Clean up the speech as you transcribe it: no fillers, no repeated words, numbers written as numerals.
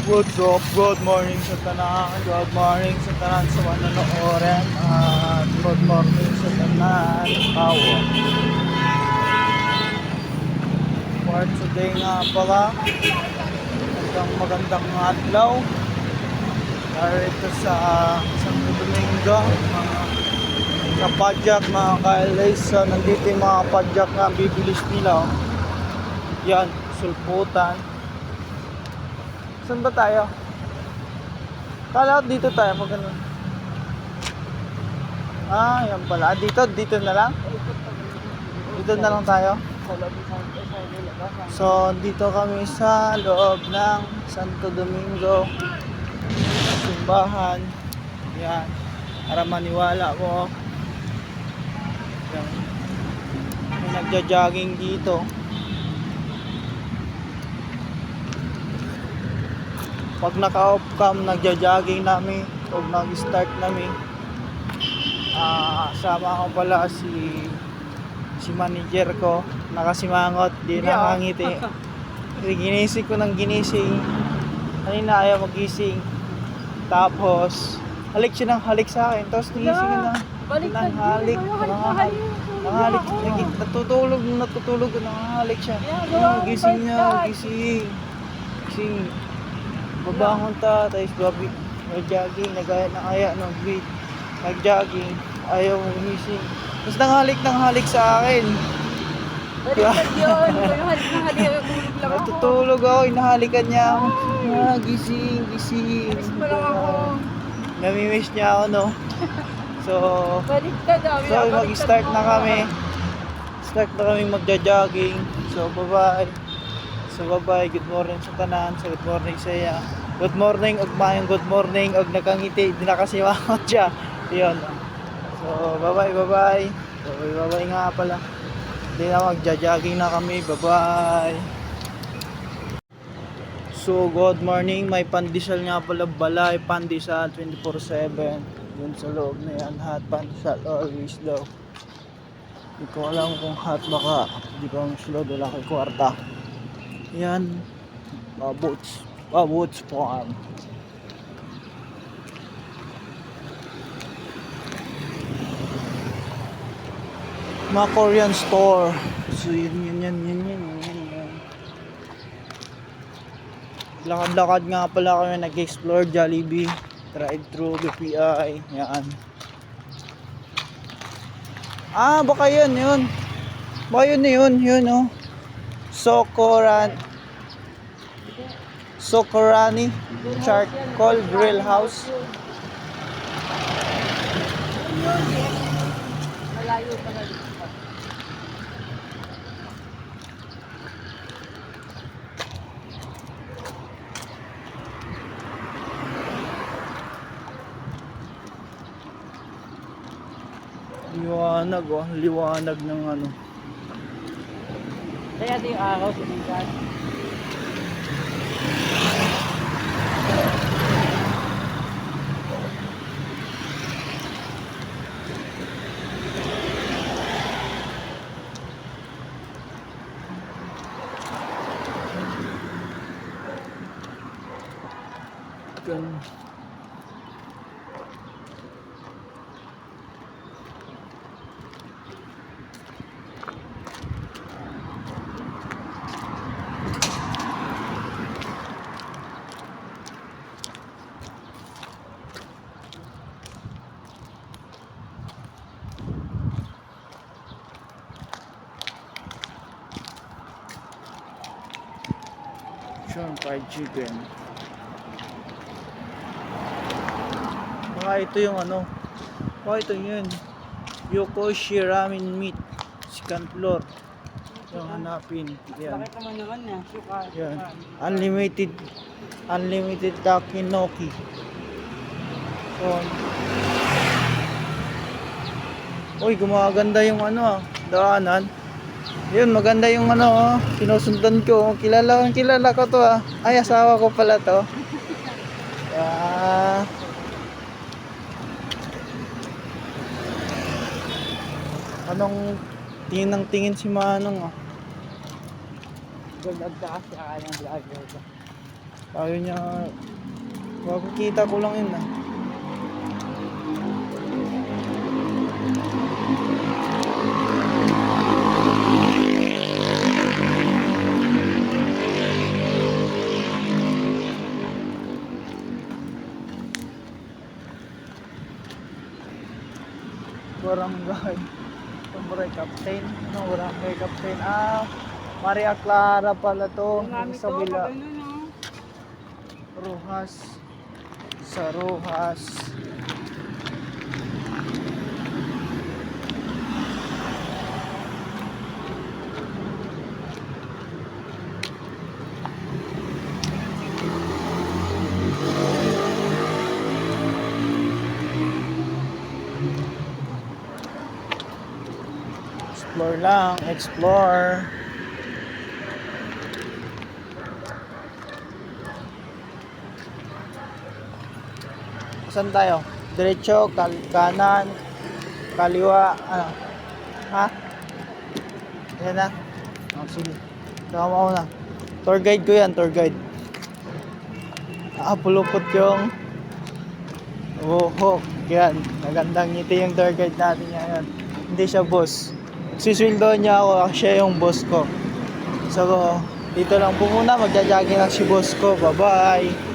What's up? Good morning sa tanan. Good morning sa tanan sa manonood. Good morning sa tanan. Power. For today nga pala, magandang adlaw. Narito sa Santo Domingo, mga kapadyak, mga ka-LAs. So, nandito yung mga padyak na bibilis nila. Yan, sulputan. Saan ba tayo? Kala ko dito tayo pag ganun. Yan pala. Dito na lang? Dito na lang tayo? So, dito kami sa loob ng Santo Domingo. Simbahan. Yan. Para maniwala mo. Yan. May nagja-jogging dito. Pag naka-off cam, nagja-jogging namin o nag-start namin. Sama ko pala si manager ko, nakasimangot, di nakangiti. Ginising ko ng ginising. Kanina ayaw magising. Tapos, halik siya ng halik sa akin. Tapos nagising na ng halik. Nanghalik. Natutulog. Nanghalik siya. Gising niya, gising. Babangon ta, tapos babi, nag-jogging, nag-aya, nag-jogging, ayaw gumising. Tapos nanghalik sa akin. Baliktad yun. Halik, natutulog ako, inahalikan niya ako. Gising. Miss mo lang ako. Namimiss niya ako, no? So, Baliktad mag-start na kami. Start na kami magja-jogging. So, bye-bye. Good morning sa tanan. So, good morning sa iya. Good morning, og mayong good morning, og nakangiti, di nakasimangot siya. Yun. So, bye-bye. So, bye-bye nga pala. Hindi na magja-jogging na kami. Bye-bye. So, good morning. May pandesal nga pala, balay pandesal 24/7. Yun sa loob na yan. Hot pandesal always daw. Hindi ko alam kung hot baka. Hindi ko ang slow. Wala kay kwarta. Yan, Babots Farm. Mga Korean store. So yan. Lakad-lakad nga pala kami, nag-explore Jollibee, drive-thru, BPI, yan. Baka yun. Baka yun, oh. Socorani Charcoal Grill House. Malayo pala dito. Liwanag ng ano. Kaya ito yung araw, sumikat. Fried chicken. Baka ito yung ano. Baka ito yun. Yokoshi ramen meat. Second floor. Yung hanapin. Yan. Bakit naman naman niya? Yan. Unlimited Takinoki. So, uy, gumaganda yung ano, daanan. Yun, maganda yung ano, sinusundan ko. Kilala ko to, Ay, asawa ko pala to. Anong tingin si Manong, Nagtakas siya ka ng vlogger ko. Ayaw niya. Makikita ko lang yun ah. Barangay. Barangay Captain. Ano barangay Captain? Ah, Maria Clara pala to. Yung Sa to, bila. pag ano, no? Rojas. Sa Rojas. Explore lang, explore. Saan tayo? Diretso, kanan, kaliwa, ano? Ha? Yan na? Oh, sige. Tama ko na. Tour guide ko yan, tour guide. Pulupot yung yan. Magandang ngiti yung tour guide natin ngayon. Hindi siya boss. Sisweldo niya ako, siya yung boss ko. So, dito lang po muna. Magja-jogging lang si boss ko. Bye-bye.